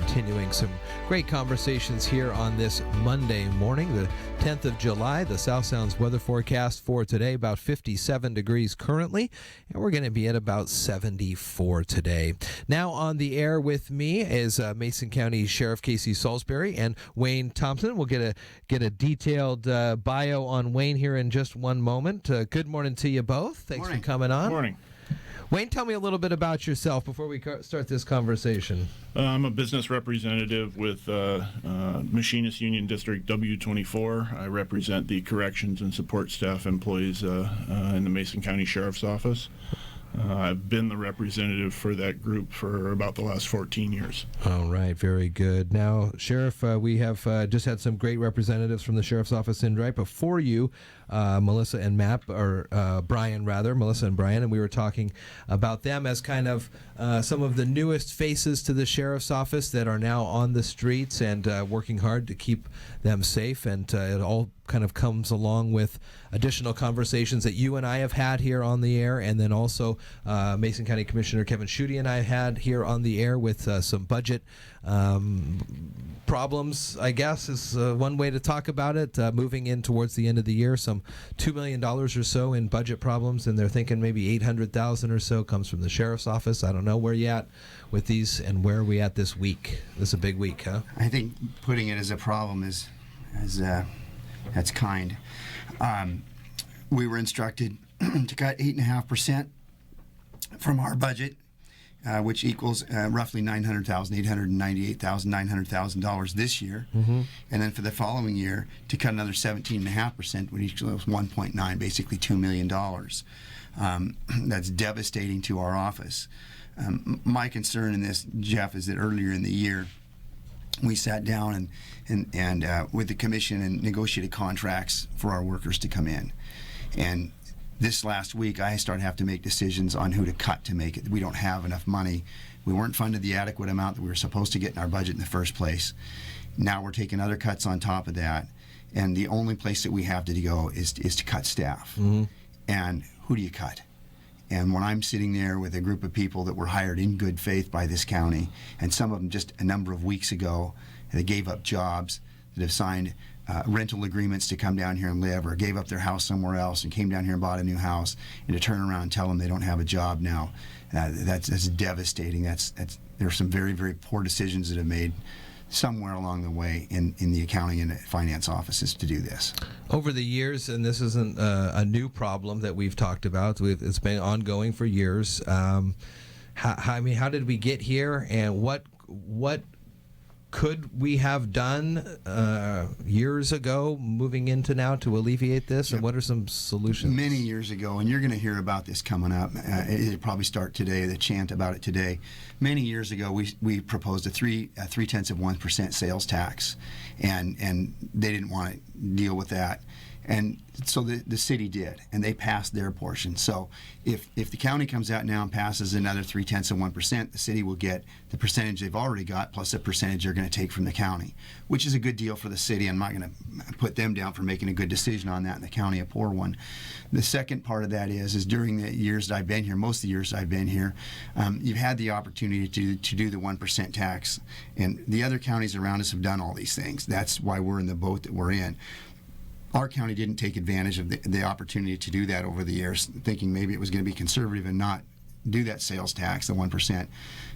continuing some great conversations here on this Monday morning, the 10th of July. The South Sounds weather forecast for today, about 57 degrees currently, and we're going to be at about 74 today. Now on the air with me is Mason County Sheriff Casey Salisbury and Wayne Thompson. We'll get a detailed bio on Wayne here in just one moment. Good morning to you both. Thanks for coming on. Good morning. Wayne, tell me a little bit about yourself before we start this conversation. I'm a business representative with Machinist Union District W24. I represent the corrections and support staff employees in the Mason County Sheriff's Office. I've been the representative for that group for about the last 14 years. All right, very good. Now, Sheriff, we have just had some great representatives from the Sheriff's Office in right before you, Melissa and Brian, Melissa and Brian, and we were talking about them as kind of some of the newest faces to the Sheriff's Office that are now on the streets and working hard to keep them safe, and it all kind of comes along with additional conversations that you and I have had here on the air, and then also Mason County Commissioner Kevin Schutte and I had here on the air with some budget problems, I guess, is one way to talk about it. Moving in towards the end of the year, some $2 million or so in budget problems, and they're thinking maybe $800,000 or so comes from the Sheriff's Office. I don't know where you at with these, and where are we at this week? This is a big week, huh? I think putting it as a problem is that's kind. We were instructed to cut 8.5% from our budget, which equals roughly $898,900 this year, and then for the following year to cut another 17.5%, which equals 1.9, basically $2 million. That's devastating to our office. My concern in this, Jeff, is that earlier in the year we sat down and with the commission and negotiated contracts for our workers to come in. And this last week, I started to have to make decisions on who to cut to make it. We don't have enough money. We weren't funded the adequate amount that we were supposed to get in our budget in the first place. Now we're taking other cuts on top of that, and the only place that we have to go is to cut staff. And who do you cut? And when I'm sitting there with a group of people that were hired in good faith by this county, and some of them just a number of weeks ago, they gave up jobs, that have signed rental agreements to come down here and live, or gave up their house somewhere else and came down here and bought a new house, and to turn around and tell them they don't have a job now, that's devastating. There's some very, very poor decisions that have made somewhere along the way in the accounting and finance offices to do this. Over the years, and this isn't a new problem that we've talked about, it's been ongoing for years. How did we get here, and what could we have done years ago moving into now to alleviate this, and what are some solutions? Many years ago, and you're going to hear about this coming up, it'll probably start today, the chant about it today. Many years ago, we proposed a 0.3% sales tax, and they didn't want to deal with that. And so the city did, and they passed their portion. So if the county comes out now and passes another 0.3%, the city will get the percentage they've already got plus a percentage they're going to take from the county, which is a good deal for the city. I'm not going to put them down for making a good decision on that, and the county a poor one. The second part of that is during the years that I've been here, most of the years I've been here, you've had the opportunity to do the 1% tax, and the other counties around us have done all these things. That's why we're in the boat that we're in. Our county didn't take advantage of the opportunity to do that over the years, thinking maybe it was going to be conservative and not do that sales tax, the 1%.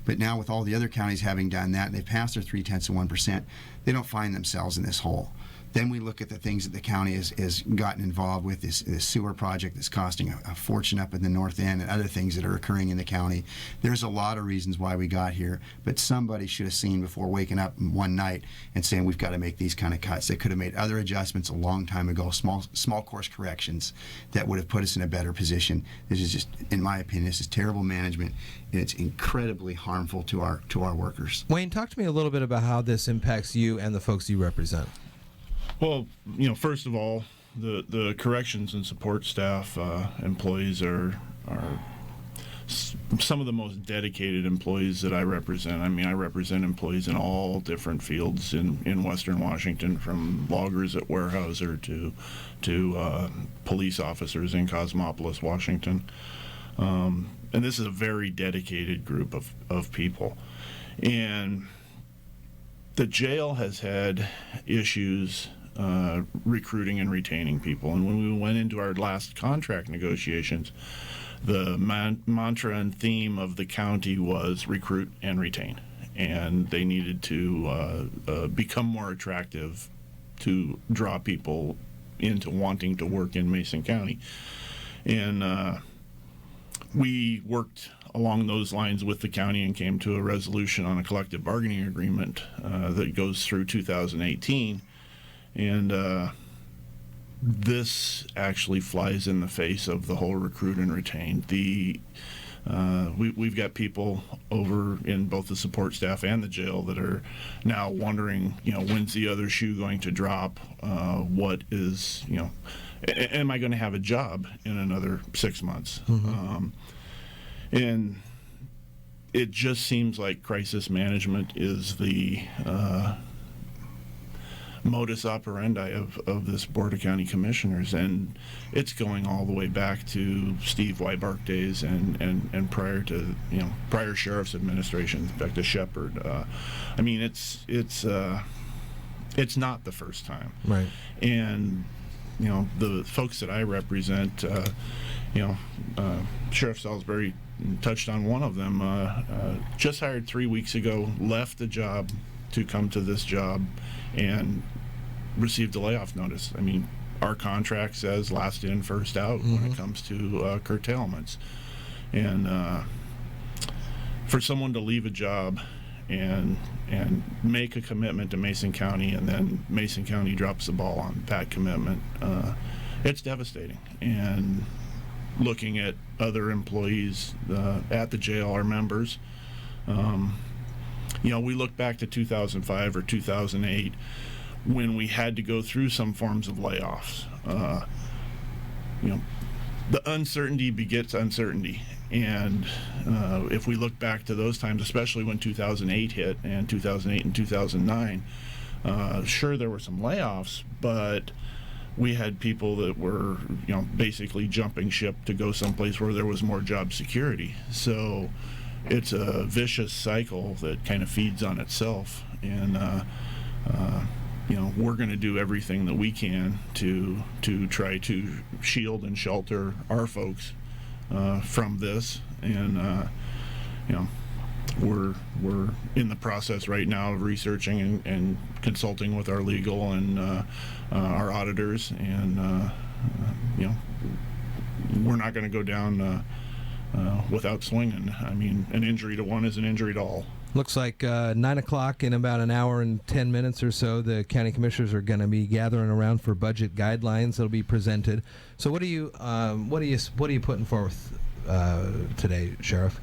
But now with all the other counties having done that, and they've passed their 0.3%, they don't find themselves in this hole. Then we look at the things that the county has gotten involved with, this sewer project that's costing a fortune up in the north end, and other things that are occurring in the county. There's a lot of reasons why we got here, but somebody should have seen before waking up one night and saying we've got to make these kind of cuts. They could have made other adjustments a long time ago, small course corrections that would have put us in a better position. This is just, in my opinion, this is terrible management, and it's incredibly harmful to our workers. Wayne, talk to me a little bit about how this impacts you and the folks you represent. Well, first of all, the corrections and support staff employees are some of the most dedicated employees that I represent. I mean, I represent employees in all different fields in Western Washington, from loggers at Weyerhaeuser to police officers in Cosmopolis, Washington. And this is a very dedicated group of people. And the jail has had issues recruiting and retaining people. And when we went into our last contract negotiations, the mantra and theme of the county was recruit and retain. And they needed to become more attractive to draw people into wanting to work in Mason County. And we worked along those lines with the county and came to a resolution on a collective bargaining agreement that goes through 2018. And this actually flies in the face of the whole recruit and retain. We've got people over in both the support staff and the jail that are now wondering, when's the other shoe going to drop? What is, am I going to have a job in another 6 months? Mm-hmm. And it just seems like crisis management is the modus operandi of this Board of County Commissioners, and it's going all the way back to Steve Weibark days and prior to prior sheriff's administrations, back to Shepard. I mean, it's not the first time, Right. And the folks that I represent, Sheriff Salisbury touched on one of them. Just hired 3 weeks ago, left the job to come to this job, and received a layoff notice. I mean, our contract says last in, first out when it comes to curtailments. And for someone to leave a job and make a commitment to Mason County, and then Mason County drops the ball on that commitment, it's devastating. And looking at other employees at the jail, our members, we look back to 2005 or 2008 when we had to go through some forms of layoffs. The uncertainty begets uncertainty. And if we look back to those times, especially when 2008 hit and 2008 and 2009, sure, there were some layoffs, but we had people that were, basically jumping ship to go someplace where there was more job security. So it's a vicious cycle that kind of feeds on itself. And, we're going to do everything that we can to try to shield and shelter our folks from this. And, we're in the process right now of researching and consulting with our legal and our auditors, and we're not going to go down without swinging. I mean, an injury to one is an injury to all. Looks like 9 o'clock in about an hour and 10 minutes or so, the county commissioners are going to be gathering around for budget guidelines that'll be presented. So what are you putting forth today, Sheriff?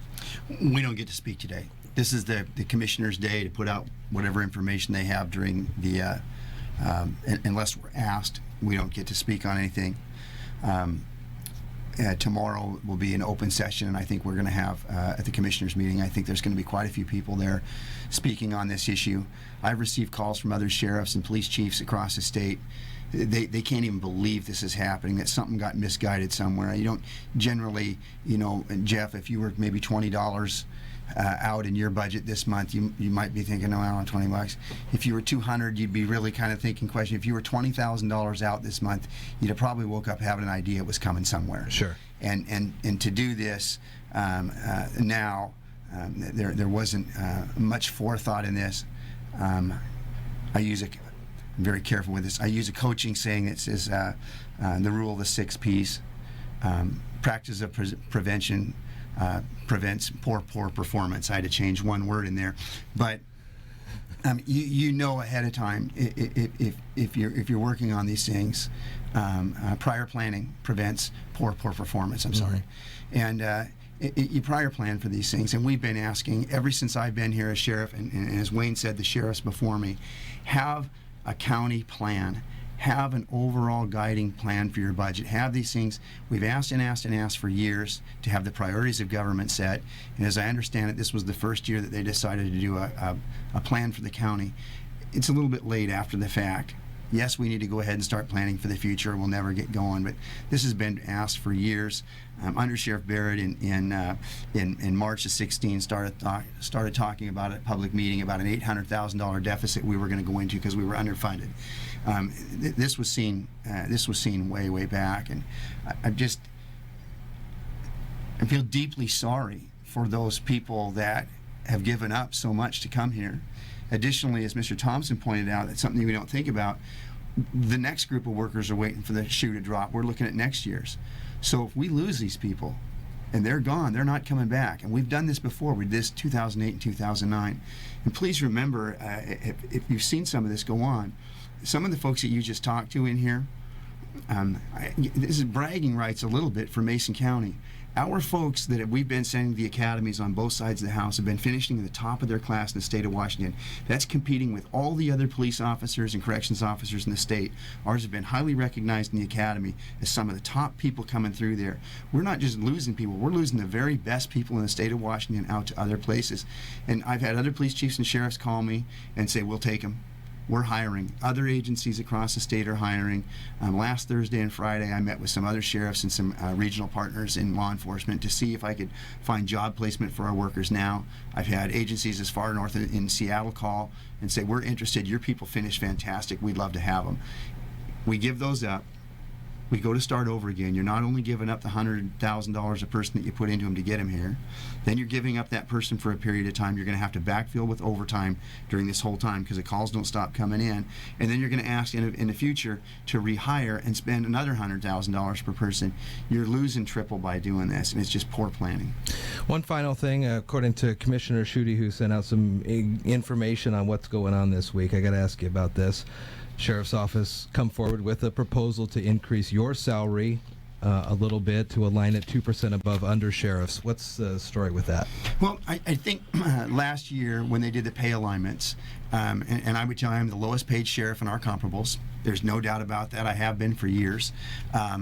We don't get to speak today. This is the commissioner's day to put out whatever information they have during the, unless we're asked, we don't get to speak on anything. Tomorrow will be an open session, and I think we're going to have, at the commissioners meeting, I think there's going to be quite a few people there speaking on this issue. I've received calls from other sheriffs and police chiefs across the state. They can't even believe this is happening, that something got misguided somewhere. You don't generally, Jeff, if you were maybe $20 out in your budget this month, you might be thinking, oh, I don't know, $20. If you were $200, you'd be really kind of thinking, question. If you were $20,000 out this month, you'd have probably woke up having an idea it was coming somewhere. Sure. And to do this now, there wasn't much forethought in this. I'm very careful with this. I use a coaching saying that says the rule of the 6 P's. Practice of prevention prevents poor performance. I had to change one word in there, but ahead of time if you're working on these things. Prior planning prevents poor performance. I'm sorry, and you prior plan for these things. And we've been asking ever since I've been here as sheriff, and as Wayne said, the sheriffs before me, have a county plan. Have an overall guiding plan for your budget. Have these things. We've asked and asked and asked for years to have the priorities of government set. And as I understand it, this was the first year that they decided to do a plan for the county. It's a little bit late after the fact. Yes, we need to go ahead and start planning for the future. We'll never get going, but this has been asked for years. Under Sheriff Barrett in March of 16 started talking about a public meeting about an $800,000 deficit we were going to go into because we were underfunded. This was seen way back, and I feel deeply sorry for those people that have given up so much to come here. Additionally, as Mr. Thompson pointed out, that's something we don't think about. The next group of workers are waiting for the shoe to drop. We're looking at next year's. So if we lose these people and they're gone, they're not coming back. And we've done this before. We did this 2008 and 2009. And please remember, if you've seen some of this go on, some of the folks that you just talked to in here, this is bragging rights a little bit for Mason County. Our folks that we've been sending to the academies on both sides of the house have been finishing at the top of their class in the state of Washington. That's competing with all the other police officers and corrections officers in the state. Ours have been highly recognized in the academy as some of the top people coming through there. We're not just losing people, we're losing the very best people in the state of Washington out to other places. And I've had other police chiefs and sheriffs call me and say, we'll take them. We're hiring. Other agencies across the state are hiring. Last Thursday and Friday, I met with some other sheriffs and some regional partners in law enforcement to see if I could find job placement for our workers now. I've had agencies as far north in Seattle call and say, we're interested. Your people finish fantastic. We'd love to have them. We give those up. We go to start over again. You're not only giving up the $100,000 a person that you put into them to get them here, then you're giving up that person for a period of time. You're going to have to backfill with overtime during this whole time because the calls don't stop coming in. And then you're going to ask in the future to rehire and spend another $100,000 per person. You're losing triple by doing this, and it's just poor planning. One final thing, according to Commissioner Schutte, who sent out some information on what's going on this week, I got to ask you about this. Sheriff's Office come forward with a proposal to increase your salary a little bit to align it 2% above under sheriffs. What's the story with that? Well, I think last year when they did the pay alignments, and I would tell you I'm the lowest paid sheriff in our comparables. There's no doubt about that. I have been for years. I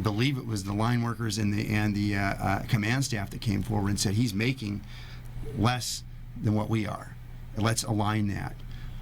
believe it was the line workers and the command staff that came forward and said he's making less than what we are. Let's align that.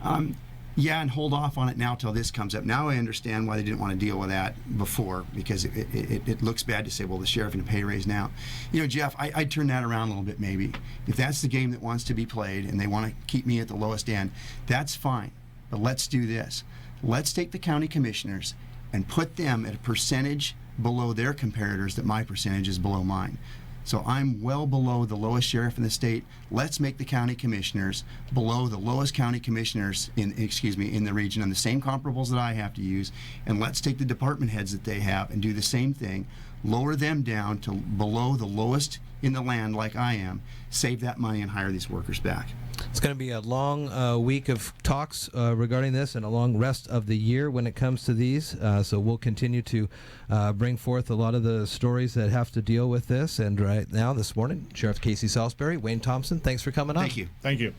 And hold off on it now till this comes up. Now I understand why they didn't want to deal with that before, because it looks bad to say, well, the sheriff in a pay raise now. You know, Jeff, I'd turn that around a little bit maybe. If that's the game that wants to be played and they want to keep me at the lowest end, that's fine. But let's do this. Let's take the county commissioners and put them at a percentage below their comparators that my percentage is below mine. So I'm well below the lowest sheriff in the state. Let's make the county commissioners below the lowest county commissioners in the region on the same comparables that I have to use. And let's take the department heads that they have and do the same thing. Lower them down to below the lowest in the land like I am. Save that money and hire these workers back. It's going to be a long week of talks regarding this and a long rest of the year when it comes to these. So we'll continue to bring forth a lot of the stories that have to deal with this. And right now, this morning, Sheriff Casey Salisbury, Wayne Thompson, thanks for coming on. Thank you. Thank you.